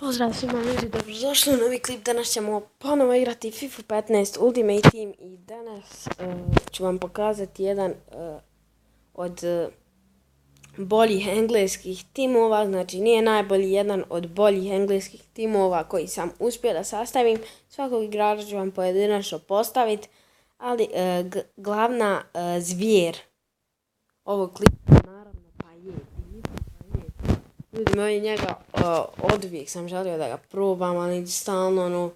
Pozdrav svima ljudi, dobrodošli u novi klip. Danas ćemo ponovo igrati FIFA 15 Ultimate Team i danas ću vam pokazati jedan od boljih engleskih timova, znači nije najbolji, jedan od boljih engleskih timova koji sam uspio da sastavim. Svakog igrača ću vam pojedinačno postaviti, ali glavna zvijer ovog klipa naravno Payet. Ljudi moji, njega oduvijek sam želio da ga probam, ali stalno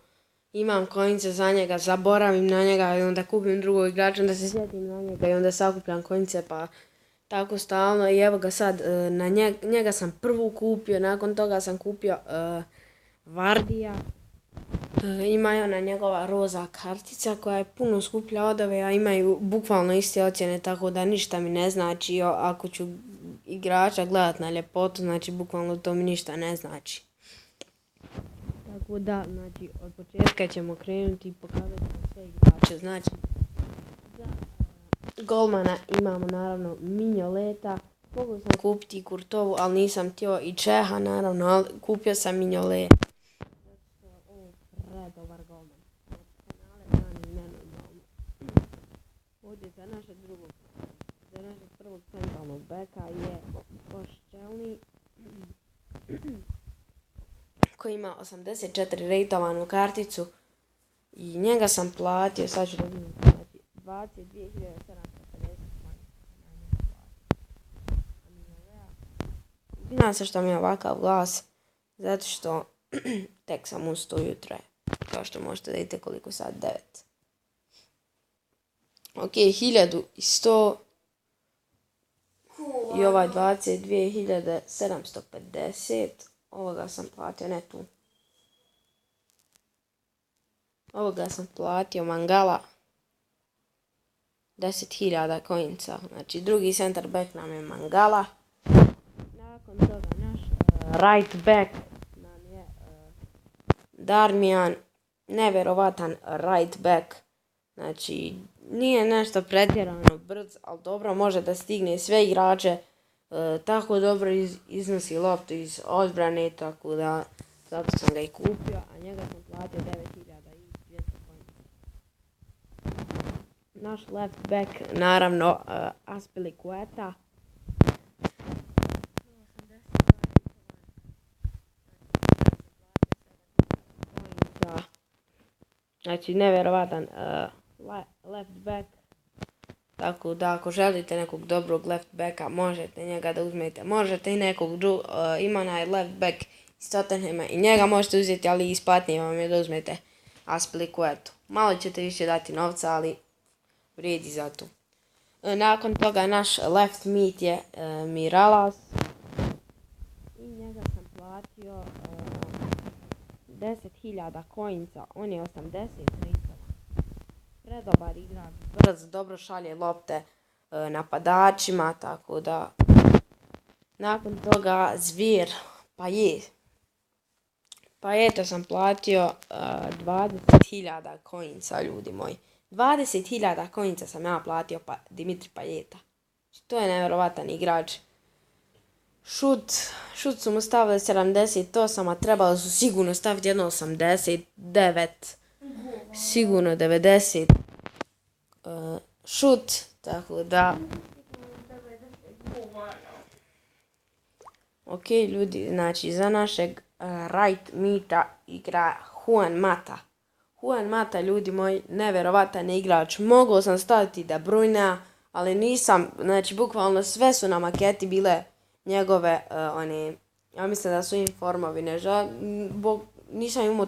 imam kojnice za njega, zaboravim na njega i onda kupim drugog igrača, onda se sjetim na njega i onda sakupljam kojnice, pa tako stalno. I evo ga sad, na njega sam prvu kupio, nakon toga sam kupio Vardija. Ima i ona njegova roza kartica koja je puno skuplja od ove, a imaju bukvalno iste ocjene, tako da ništa mi ne znači ako ću igrača gledat na ljepotu, znači bukvalno to mi ništa ne znači. Tako da, znači od početka ćemo krenuti i pokazati sve igrače. Znači, za golmana imamo naravno Mignoleta, mogu sam kupiti i Kurtovu, ali nisam htio, i Čeha naravno, ali kupio sam Mignoleta. Predobar golman. Ovdje za našeg prvog centralnog beka je Poščelni koji ima 84 rejtovanu karticu i njega sam platio, sad ću da vidim, 22.750. Znam se što mi je ovakav glas, zato što tek sam ustao ujutro, kao što možete da vidite koliko sad 9. Ok, 1100 i ovaj 22.750. Ovoga sam platio, ne tu. Ovoga sam platio Mangala 10.000 kojnica. Znači drugi center back nam je Mangala. Nakon toga naš right back nam je Darmian. Nevjerovatan right back. Znači nije nešto pretjerano brz, ali dobro može da stigne sve igrače. Tako dobro iznosi loptu iz odbrane, tako da zato sam ga i kupio, a njega sam platio 9.200 kojnica. Naš left back, naravno, Azpilicueta. Znači nevjerovatan left back. Tako da ako želite nekog dobrog left backa, možete njega da uzmete. Možete i nekog ima onaj left back iz Tottenhama i njega možete uzeti, ali isplatnije vam je da uzmete Azpilicuetu. Malo ćete više dati novca, ali vrijedi za to. Nakon toga naš left mid je Mirallas. I njega sam platio 10.000 kojnica, on je 80 rejtovan. Predobar igrač, brz, dobro šalje lopte napadačima, tako da. Nakon toga zvijer Payet. Payeta sam platio 20.000 kojnica, ljudi moji. 20.000 kojnica sam ja platio Dimitri Payeta. To je nevjerovatan igrač. Šut su mu stavili 78, a trebalo su sigurno staviti jedno 89. Sigurno 90. Šut, tako da. Ok ljudi, znači za našeg right mita igra Juan Mata. Juan Mata, ljudi moji, nevjerovatan igrač. Mogao sam staviti De Bruyne, ali nisam, znači bukvalno sve su na maketi bile njegove, ja mislim da su informovine, nisam imao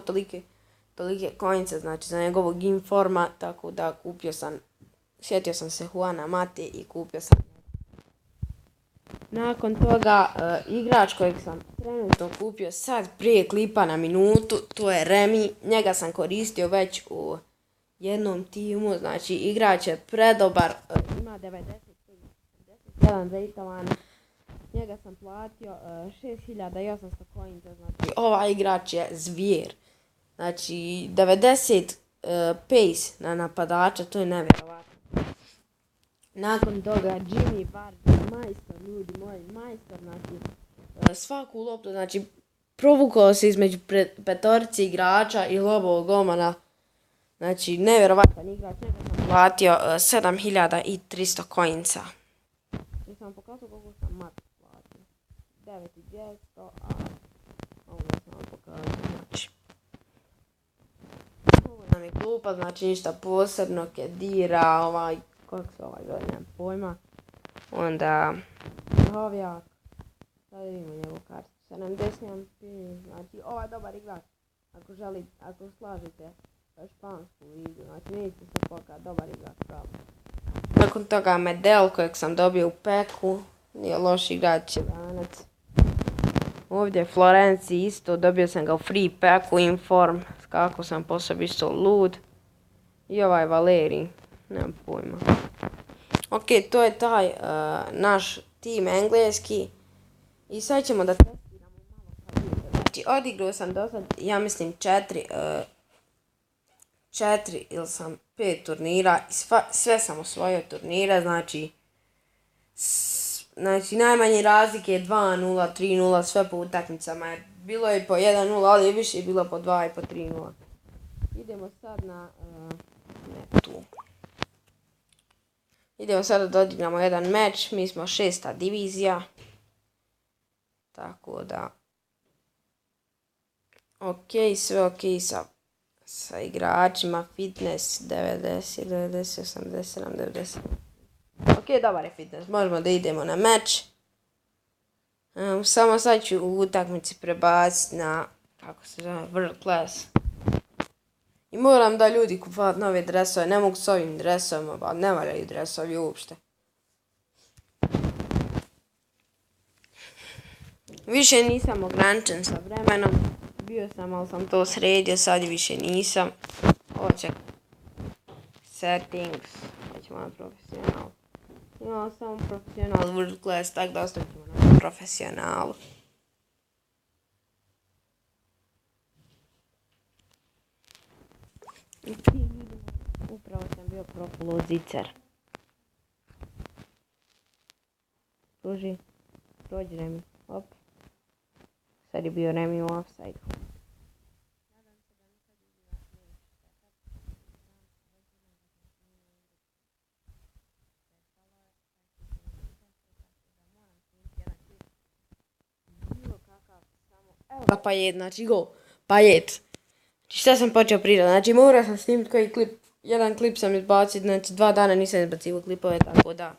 tolike kojnice, znači za njegovog informa, tako da sjetio sam se Juana Mate i kupio sam. Nakon toga igrač kojeg sam trenutno kupio sad prije klipa na minutu, to je Remy. Njega sam koristio već u jednom timu, znači igrač je predobar, ima 97 rejtovan. Njega sam platio 6.800 kojnica, znači ovaj igrač je zvijer. Znači 90 pace na napadača, to je nevjerovatno. Nakon toga Jimmy Vardy, majstor, ljudi moji, majstor, znači svaku loptu, znači provukao se između petorici igrača i Lobovog golmana. Znači, nevjerovatan igrač, njega sam platio 7300 coinsa. I sam pokazao koliko sam mat platio. 9200, a ovo sam vam pokazao, znači. Ovo nam je klupa, znači ništa posebno, Kedira, kako se zove, nemam pojma. Onda, Hovjak, sad vidimo njegovu kartu, 70, znači ovaj dobar igrač, ako slažete špansku ligu, znači nećete se pokazati, dobar igrač, pravo. Nakon toga Medel kojeg sam dobio u peku, nije loš igrač, 11. Ovdje Florenci isto, dobio sam ga u free packu, inform, kako sam po sebi isto lud. I ovaj Valeri, nemam pojma. Ok, to je taj naš tim engleski. I sad ćemo da testiramo malo kabine. Znači, odigrao sam do sad, ja mislim 4 ili sam 5 turnira. I sve sam osvojio turnira, znači najmanje razlike je 2-0, 3-0, sve po utakmicama. Bilo je po 1-0, ali je više bilo po 2 i po 3-0. Idemo sad na tu. Idemo sada da odigramo jedan meč, mi smo 6. divizija. Tako da. Ok, sve ok sa igračima, fitness 90, 90, 87, 90. Ok, dobar je fitness, možemo da idemo na meč. Samo sad ću u utakmici prebaciti na, kako se zove, World Class. I moram da ljudi kupovati nove dresove, ne mogu s ovim dresovima, ba ne valjaju dresovi uopšte. Više nisam ograničen sa vremenom, bio sam, ali sam to sredio, sad više nisam. Ovo ček, settings, hoćemo na profesional. Imamo samo profesional World Class, tako da ostavit ćemo na profesionalu. I upravo sam bio propulo zicer. Prođi Remi, op. Sad je bio Remi u offside. Evo ga Pajet, znači go, Pajet. Šta sam počeo pričati, znači morao sam snimiti koji klip, jedan klip sam izbacio, znači 2 dana nisam izbacivo klipove, tako da.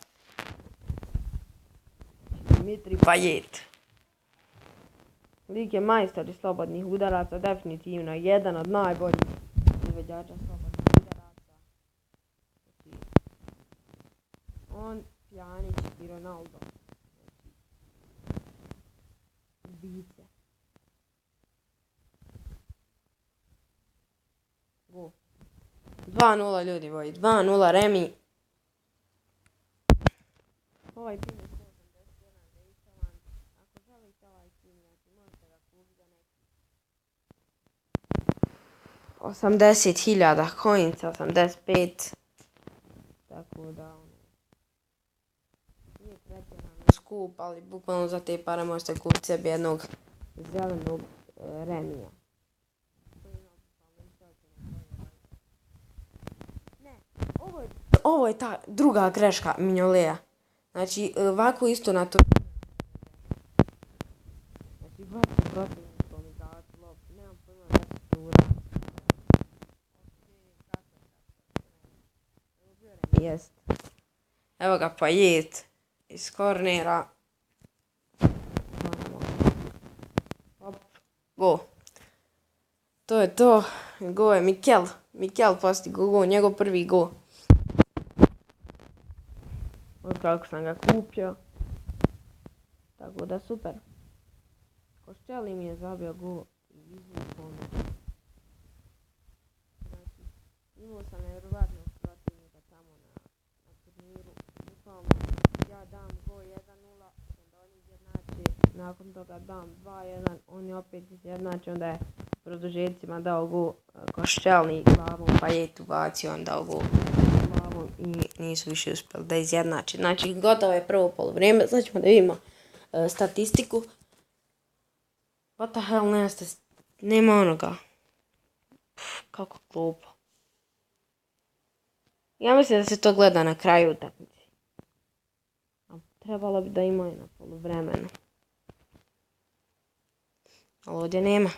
Dimitri Pajet. Lik je majstor iz slobodnih udaraca, definitivno jedan od najboljih izvođača slobodnih udaraca. On, Pjanić i Ronaldo. Ubice. Go. 2-0 ljudi moji, 2-0 Remi. Ovaj tim je 181 dejstvovan. Ako želite ovaj tim, znači možete ga kupiti za neki 80.000 coinca, 85. Tako da nije pretjerano skup, ali bukvalno za te pare možete kupiti sebi jednog zelenog Remija. Ovo je ta druga greška Mignoleja. Znači, ovako isto na to. Znači, baci protivnikom i dati loptu. Nemam pojma da se to uradi. Jest. Evo ga Pajet iz kornera. Hop, go. To je to. Go je Mikel. Mikel postigao go, njegov prvi go. Od kako sam ga kupio. Tako da super. Koščeli mi je zabio go i izvukao me. Znači, imao sam nevjerovatnog protivnika tamo na turniru. Bukvalno, ja dam go 1-0, onda oni izjednači. Nakon toga dam 2-1, oni opet izjednači, onda je produžecima dao go Koščeli glavom, Pajetu bacio, on dao go glavom i nisu više uspjeli da izjednači. Znači, gotovo je prvo poluvrijeme, sad ćemo da vidimo statistiku. What the hell, nema onoga. Kako glupo. Ja mislim da se to gleda na kraju utakmice. Trebalo bi da ima i na poluvremenu. Ali ovdje nema.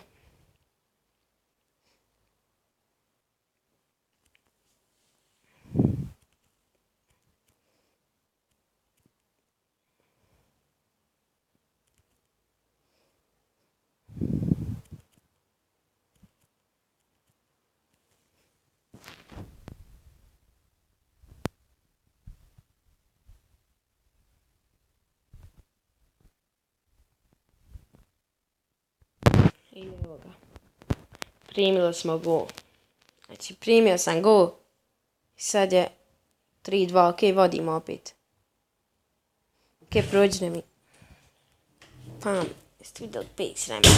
I evo ga. Primili smo gol. Znači, primio sam gol. I sad je 3-2. Ok, vodimo opet. Ok, prođe mi. Pam, jeste vidjeli 5 vremena.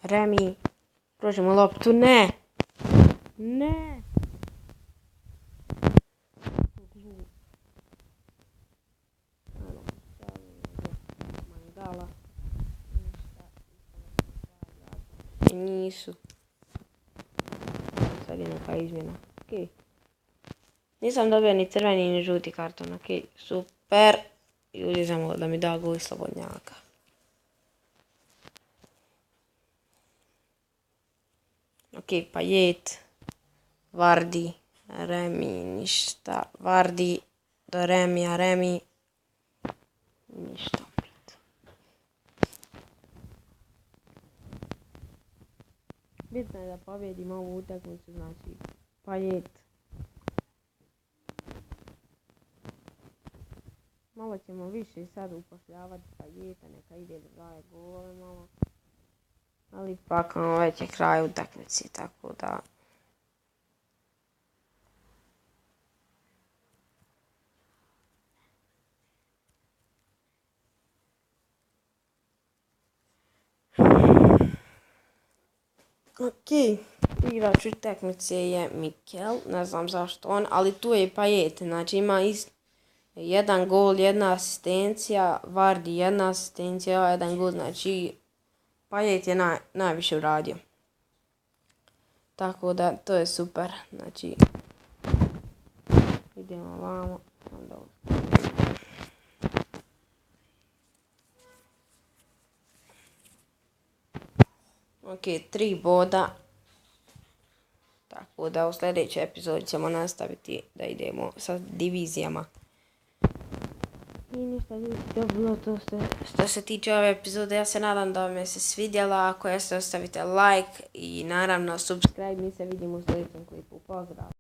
Remi, prođemo loptu, ne! Ne! Mangala. I nisu. Sad je neka izmjena. Ok. Nisam dobio ni crveni ni žuti karton. Ok, super. Ljudi zamolio da mi da gol slobodnjaka. Ok, Pajet, Vardi, Remi, ništa, Vardi, do Remija, Remi, ništa opet. Bitno je da pobjedimo ovu utakmicu, znači Pajet. Malo ćemo više sad upošljavati Pajeta, neka ide da daje golove malo. Ali ipak već je kraj utakmice, tako da... Ok, igrač utakmice je Mikel, ne znam zašto on, ali tu je i Pajet, znači ima jedan gol, jedna asistencija, Vardi jedna asistencija, jedan gol, znači Pajet je najviše uradio. Tako da, to je super, znači, idemo ovamo, onda ok, 3 boda. Tako da u sljedećoj epizodi ćemo nastaviti da idemo sa divizijama. I ništa ljudi, to bilo to što se tiče ove epizode. Ja se nadam da vam je se svidjela. Ako jeste, ostavite like i naravno subscribe. Mi se vidimo u sljedećem klipu. Pozdrav!